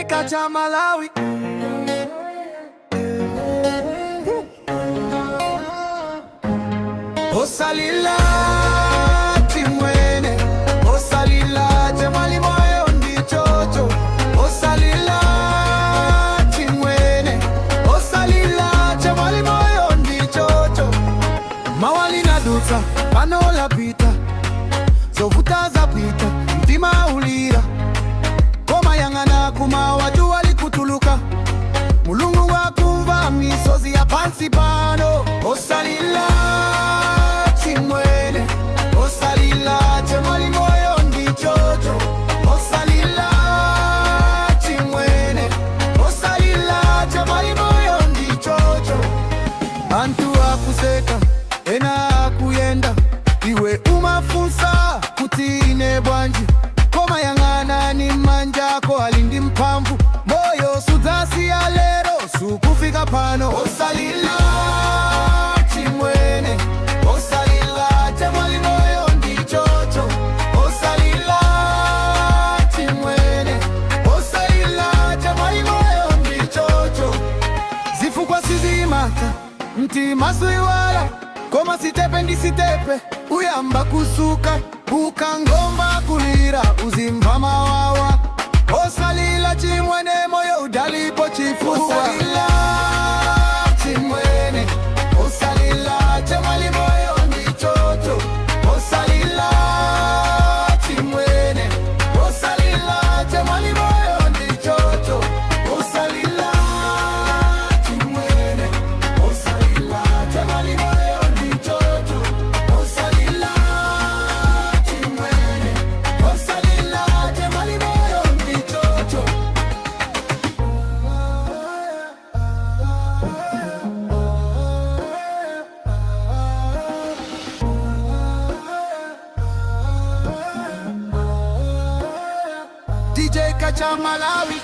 Kacha Malawi. Osalila timwene, osalila temali moyo ndichocho. Osalila timwene, osalila temali moyo ndichocho. Mawali na duta, panola pita, zovuta za pita, mtima ulira. Koma yangana kuma watu walikutuluka, mulungu wakumva misozi ya pansi pano. Osalila timwene, osalila temali moyo ndichocho. Osalila timwene, osalila temali moyo ndichocho. Antu akuseka ena akuyenda, iwe umafunsa kutine bwanji. Koma yangana ni manjako alindi mpamvu, moyo sudasi ya lero sukufika pano. Osalila timwene, osalila temali moyo ndichocho. Osalila timwene, osalila temali moyo ndichocho. Zifukwa sizimata mtima suiwala, koma sitepe ndisitepe uyamba kusuka, ukangomba kulira uzimba mawawa. Osalila timwene moyo udalipo chifua. Osalila timwene, osalila temali moyo ndichocho. Osalila timwene, osalila temali moyo ndichocho. Osalila timwene, osalila temali moyo ndichocho. Osalila timwene, osalila temali moyo ndichocho. DJ Kacha Malawi.